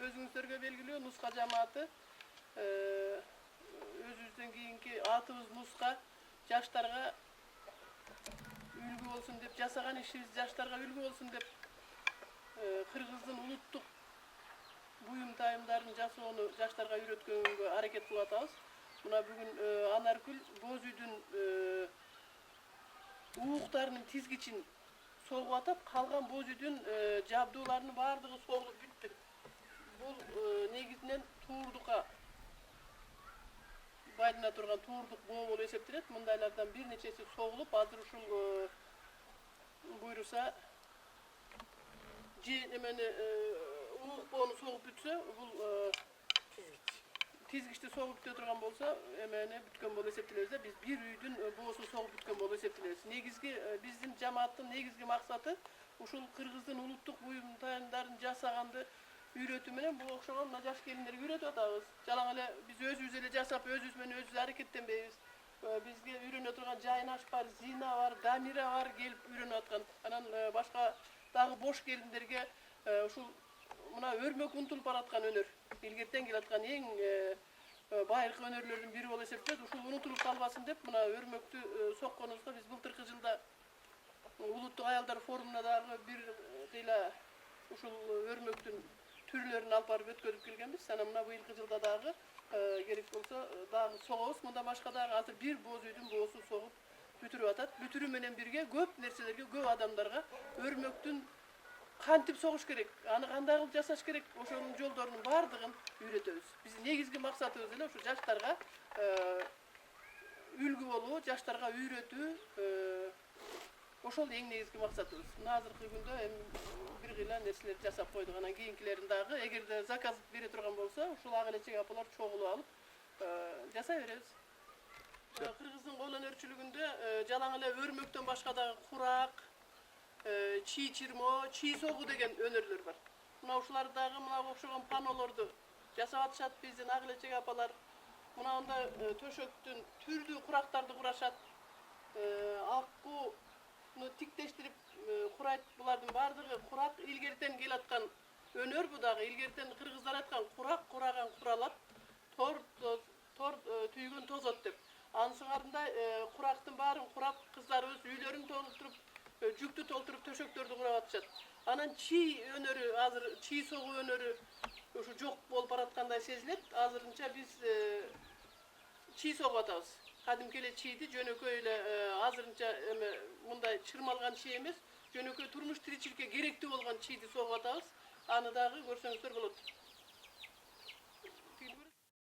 özüңüzлөргө белгилүү Нуска жамааты өзүбүздөн кийинки атыбыз Нуска жаштарга үлгү болсун деп жасаган ишибиз жаштарга үлгү болсун деп кыргыздын улуттук буюм тайымдарын жасоону жаштарга үйрөткөнгө аракет кылып атабыз. Мына бүгүн Анаргүл боз үйдүн ууктарынын тизгичин согуп атат. Калган боз үйдүн жабдууларынын баардыгы согулуп бүттү. Бул негизинен туурдукка байлана турган туурдук боо болуп эсептелет. Мындайлардан бир нечеси согулуп, азыр ушул буйруса же немени уук боону согуп бүтсө, бул тизгичти согуп бүтө турган болсо, эмени бүткөн болуп эсептелебиз да. Биз бир үйдүн боосун согуп бүткөн болуп эсептелебиз. Негизги биздин жамааттын негизги максаты ушул кыргыздын улуттук буюм тайымдарын жасаганды үйрөтүү менен бул окшогон мына жаш келиндерге үйрөтүп атабыз. Жалаң эле биз өзүбүз эле жасап, өзүбүз менен өзүбүз аракеттенбейбиз. Бизге үйрөнө турган Жайнаш бар, Зина бар, Дамира бар келип үйрөнүп аткан. Анан башка дагы бош келиндерге ушул мына өрмөк унутулуп бараткан өнөр. Илгертен келаткан эң байыркы өнөрлөрдүн бири болуп эсептелет. Ушул унутулуп калбасын деп мына өрмөктү сокконубузга биз былтыркы жылда улуттук аялдар форумуна дагы бир кыйла ушул өрмөктүн түрлөрүн алып барып өткөрүп келгенбиз. Анан мына быйылкы жылда дагы керек болсо дагы согобуз. Мында башка дагы азыр бир боз үйдүн боосу согуп бүтүрүп атат. Бүтүрүү менен бирге көп нерселерге, көп адамдарга өрмөктүн кантип согуш керек, аны кандай кылып жасаш керек, ошонун жолдорунун баардыгын үйрөтөбүз. Биздин негизги максатыбыз эле ушу жаштарга үлгү болуу, жаштарга үйрөтүү, ошол эң негизги максатыбыз. Мына азыркы күндө эми бир кыйла нерселерди жасап койдук. Анан кийинкилерин дагы эгерде заказ бере турган болсо, ушул ак элечек апалар чогулуп алып жасай беребиз. Кыргыздын кол өнөрчүлүгүндө жалаң эле өрмөктөн башка дагы курак, чий чирмо, чий согуу деген өнөрлөр бар. Мына ушулар дагы мына окшогон панолорду жасап атышат биздин ак элечек апалар. Мына андай төшөктүн түрдүү курактарды курашат. Аккууну тиктештирип курайт. Булардын баардыгы курак илгертен келаткан өнөр. Бу дагы илгертен кыргыздар айткан курак кураган куралат, тор түйгөн тозот деп. Анын сыңарындай курактын баарын курап кыздарыбыз үйлөрүн толтуруп, жүктү толтуруп төшөктөрдү курап атышат. Анан чий өнөрү, азыр чий согуу өнөрү ушу жок болуп бараткандай сезилет. Азырынча биз чий согуп атабыз. Кадимки эле чийди жөнөкөй эле азырынча эме мындай чырмалган чий эмес, жөнөкөй турмуш тиричиликке керектүү болгон чийди согуп атабыз. Аны дагы көрсөңүздөр болот.